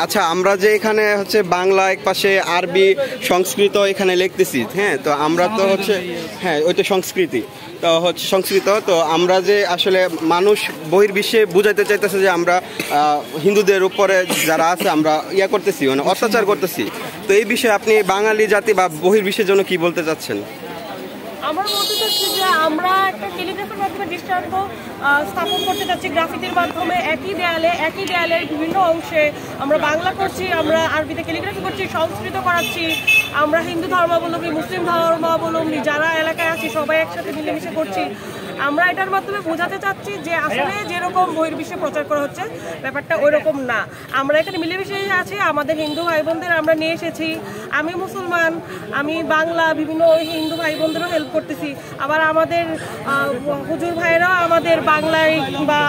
আচ্ছা, আমরা যে এখানে হচ্ছে বাংলা এক পাশে আরবি সংস্কৃত এখানে লিখতেছি, হ্যাঁ, তো আমরা তো হচ্ছে হ্যাঁ ওইটা সংস্কৃতি, তো হচ্ছে সংস্কৃত, তো আমরা যে আসলে মানুষ বহির্বিশ্বে বুঝাইতে চাইতেছে যে আমরা হিন্দুদের উপরে যারা আছে আমরা ইয়া করতেছি, মানে অত্যাচার করতেছি। তো এই বিষয়ে আপনি বাঙালি জাতি বা বহির্বিশ্বের জন্য কি বলতে চাচ্ছেন? আমার বলতে চাচ্ছি যে আমরা একটা ক্যালিগ্রাফির মাধ্যমে দৃষ্টান্ত স্থাপন করতে চাচ্ছি। গ্রাফিতির মাধ্যমে একই দেয়ালের বিভিন্ন অংশে আমরা বাংলা করছি, আমরা আরবিতে ক্যালিগ্রাফি করছি, সংস্কৃত করাচ্ছি। আমরা হিন্দু ধর্মাবলম্বী, মুসলিম ধর্মাবলম্বী যারা এলাকায় আছি সবাই একসাথে মিলেমিশে করছি। আমরা এটার মাধ্যমে বোঝাতে চাচ্ছি যে আসলে যেরকম বহির্বিশ্বে প্রচার করা হচ্ছে ব্যাপারটা ওই রকম না। আমরা এখানে মিলেমিশে আছি, আমাদের হিন্দু ভাই বোনদের আমরা নিয়ে এসেছি। আমি মুসলমান, আমি বাংলা, বিভিন্ন হিন্দু ভাই বোনদেরও হেল্প করতেছি। আবার আমাদের হুজুর ভাইরাও আমাদের বাংলায় বা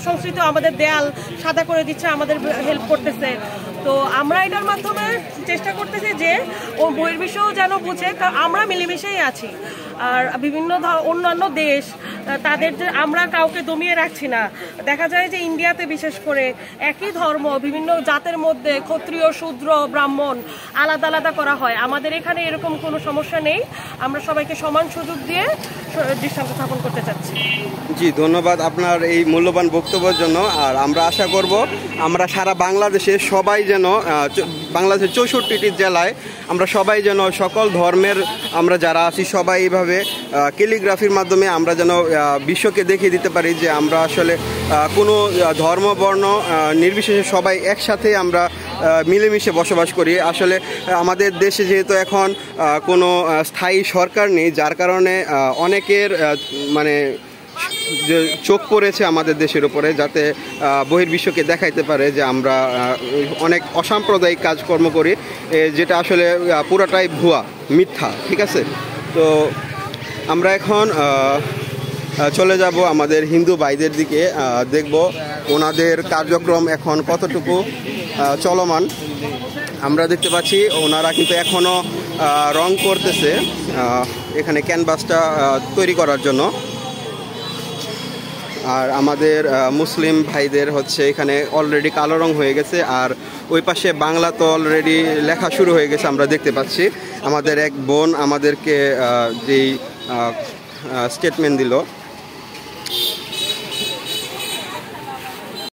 সংস্কৃত আমাদের দেয়াল সাদা করে দিচ্ছে, আমাদের হেল্প করতেছে। তো আমরা এটার মাধ্যমে চেষ্টা করতেছি যে ও বহির্বিশ্বও যেন বুঝে, কারণ আমরা মিলেমিশেই আছি। আর বিভিন্ন অন্যান্য দেশ তাদের যে আমরা কাউকে দমিয়ে রাখছি না। দেখা যায় যে ইন্ডিয়াতে বিশেষ করে একই ধর্ম বিভিন্ন জাতের মধ্যে ক্ষত্রিয়, শূদ্র, ব্রাহ্মণ আলাদা আলাদা করা হয়। আমাদের এখানে এরকম কোনো সমস্যা নেই, আমরা সবাইকে সমান সুযোগ দিয়ে দৃষ্টান্ত স্থাপন করতে চাচ্ছি। জি, ধন্যবাদ আপনার এই মূল্যবান বক্তব্যের জন্য। আর আমরা আশা করব আমরা সারা বাংলাদেশে সবাই যেন বাংলাদেশের 64টি জেলায় আমরা সবাই যেন সকল ধর্মের আমরা যারা আছি সবাই এইভাবে ক্যালিগ্রাফির মাধ্যমে আমরা যেন বিশ্বকে দেখিয়ে দিতে পারি যে আমরা আসলে কোনো ধর্ম বর্ণ নির্বিশেষে সবাই একসাথে আমরা মিলেমিশে বসবাস করি। আসলে আমাদের দেশে যেহেতু এখন কোনো স্থায়ী সরকার নেই, যার কারণে অনেকের মানে যে চোখ পড়েছে আমাদের দেশের উপরে, যাতে বহির্বিশ্বকে দেখাইতে পারে যে আমরা অনেক অসাম্প্রদায়িক কাজকর্ম করি, যেটা আসলে পুরোটাই ভুয়া, মিথ্যা। ঠিক আছে, তো আমরা এখন চলে যাব আমাদের হিন্দু ভাইদের দিকে, দেখব ওনাদের কার্যক্রম এখন কতটুকু চলমান। আমরা দেখতে পাচ্ছি ওনারা কিন্তু এখনও রং করতেছে এখানে ক্যানভাসটা তৈরি করার জন্য। আর আমাদের মুসলিম ভাইদের হচ্ছে এখানে অলরেডি কালো রং হয়ে গেছে, আর ওই পাশে বাংলা তো অলরেডি লেখা শুরু হয়ে গেছে। আমরা দেখতে পাচ্ছি আমাদের এক বোন আমাদেরকে যেই স্টেটমেন্ট দিল